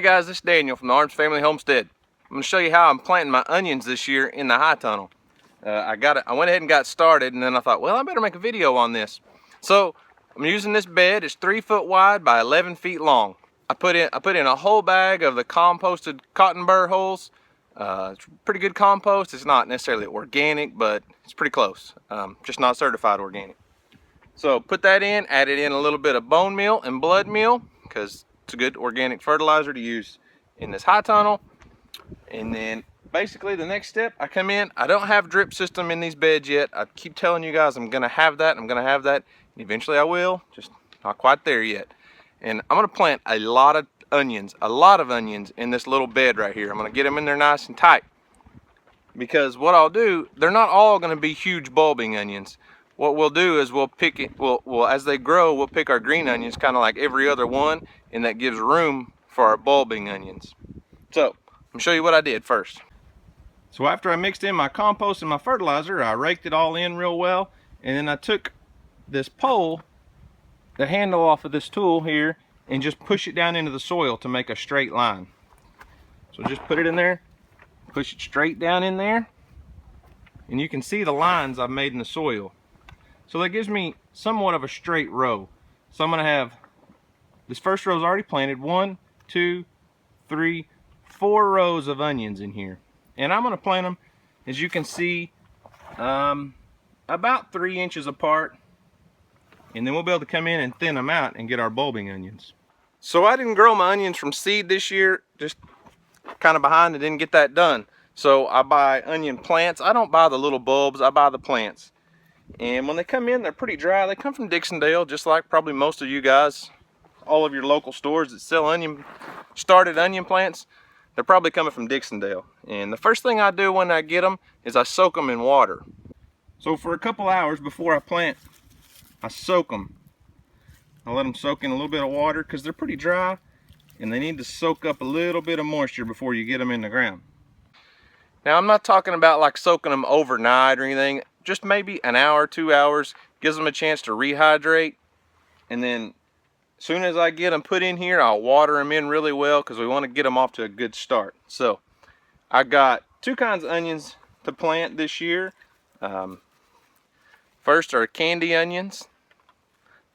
guys, this is Daniel from the Arms Family Homestead. I'm going to show you how I'm planting my onions this year in the high tunnel. I went ahead and got started, and then I thought, well, I better make a video on this. So I'm using this bed. It's 3 foot wide by 11 feet long. I put in a whole bag of the composted cotton burr hulls. It's pretty good compost. It's not necessarily organic, but it's pretty close. Just not certified organic. So put that in, added in a little bit of bone meal and blood meal, because it's a good organic fertilizer to use in this high tunnel. And then basically the next step, I come in. I don't have drip system in these beds yet. I keep telling you guys I'm gonna have that, and eventually I will, just not quite there yet. And I'm gonna plant a lot of onions in this little bed right here. I'm gonna get them in there nice and tight, because what I'll do, they're not all gonna be huge bulbing onions. What we'll do is we'll pick it, as they grow, we'll pick our green onions kind of like every other one, and that gives room for our bulbing onions. So I'm gonna show you what I did first. So after I mixed in my compost and my fertilizer, I raked it all in real well, and then I took this pole, the handle off of this tool here, and just push it down into the soil to make a straight line. So just put it in there, push it straight down in there, and you can see the lines I've made in the soil. So that gives me somewhat of a straight row. So I'm gonna have, this first row is already planted, 1, 2, 3, 4 rows of onions in here. And I'm gonna plant them, as you can see, about 3 inches apart. And then we'll be able to come in and thin them out and get our bulbing onions. So I didn't grow my onions from seed this year, just kind of behind and didn't get that done. So I buy onion plants. I don't buy the little bulbs, I buy the plants. And when they come in, they're pretty dry. They come from Dixondale, just like probably most of you guys, all of your local stores that sell started onion plants. They're probably coming from Dixondale. And the first thing I do when I get them is I soak them in water. So for a couple hours before I plant, I soak them. I let them soak in a little bit of water because they're pretty dry and they need to soak up a little bit of moisture before you get them in the ground. Now I'm not talking about like soaking them overnight or anything. Just maybe an hour, 2 hours, gives them a chance to rehydrate. And then as soon as I get them put in here, I'll water them in really well because we want to get them off to a good start. So I got 2 kinds of onions to plant this year. First are candy onions.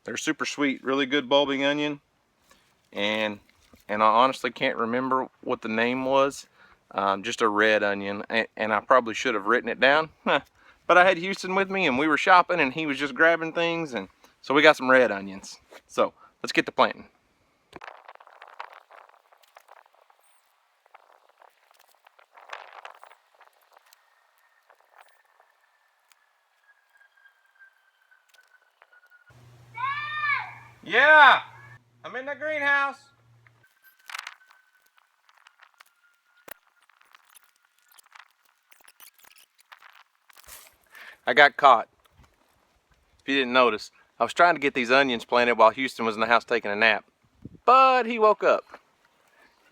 They're super sweet, really good bulbing onion. And I honestly can't remember what the name was. Just a red onion, and I probably should have written it down. But I had Houston with me and we were shopping and he was just grabbing things, and so we got some red onions. So let's get to planting. Dad! Yeah, I'm in the greenhouse. I got caught. If you didn't notice, I was trying to get these onions planted while Houston was in the house taking a nap. But he woke up.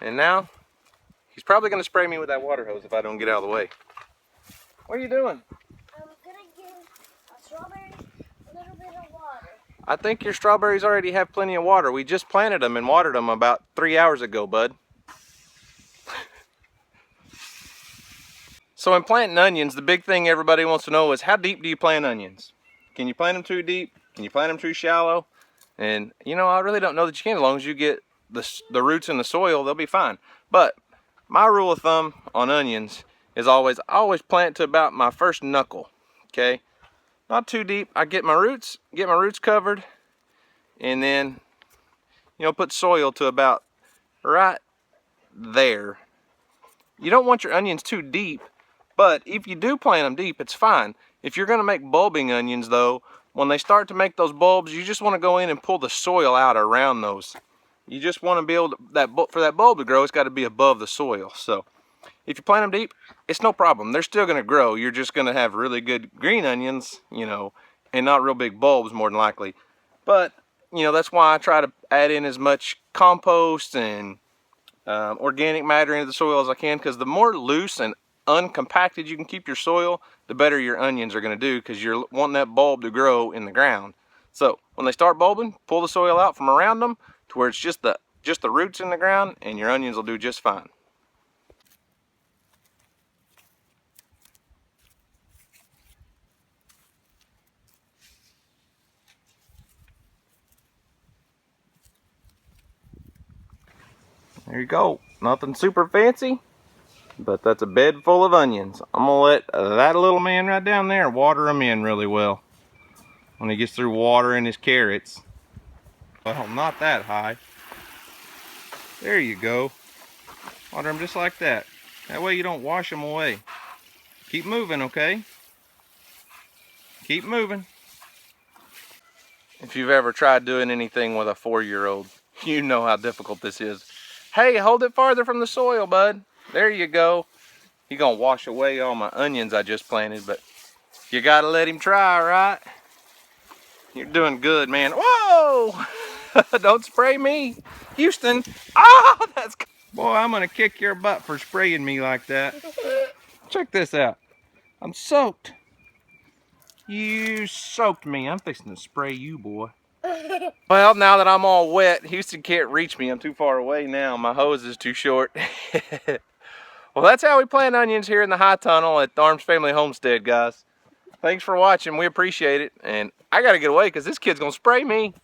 And now, he's probably going to spray me with that water hose if I don't get out of the way. What are you doing? I'm going to give a strawberry a little bit of water. I think your strawberries already have plenty of water. We just planted them and watered them about 3 hours ago, bud. So in planting onions, the big thing everybody wants to know is, how deep do you plant onions? Can you plant them too deep? Can you plant them too shallow? And you know, I really don't know that you can. As long as you get the roots in the soil, they'll be fine. But my rule of thumb on onions is I always plant to about my first knuckle. Okay, not too deep. I get my roots covered, and then put soil to about right there. You don't want your onions too deep. But if you do plant them deep, it's fine. If you're going to make bulbing onions though, when they start to make those bulbs, you just want to go in and pull the soil out around those. You just want to be able to, for that bulb to grow, it's got to be above the soil. So if you plant them deep, it's no problem. They're still going to grow. You're just going to have really good green onions, and not real big bulbs more than likely. But, that's why I try to add in as much compost and organic matter into the soil as I can, because the more loose and uncompacted you can keep your soil, the better your onions are going to do, because you're wanting that bulb to grow in the ground. So when they start bulbing, pull the soil out from around them to where it's just the just the roots in the ground and your onions will do just fine. There you go. Nothing super fancy, but that's a bed full of onions. I'm gonna let that little man right down there water them in really well when he gets through watering his carrots. Well, not that high. There you go. Water them just like that. That way you don't wash them away. Keep moving, okay? Keep moving. If you've ever tried doing anything with a 4-year-old, you know how difficult this is. Hey, hold it farther from the soil, bud. There you go. He's gonna wash away all my onions I just planted, but you gotta let him try, right? You're doing good, man. Whoa! Don't spray me. Houston. Ah, that's... Boy, I'm gonna kick your butt for spraying me like that. Check this out. I'm soaked. You soaked me. I'm fixing to spray you, boy. Well, now that I'm all wet, Houston can't reach me. I'm too far away now. My hose is too short. Well, that's how we plant onions here in the high tunnel at the Arms Family Homestead, guys. Thanks for watching. We appreciate it. And I got to get away because this kid's going to spray me.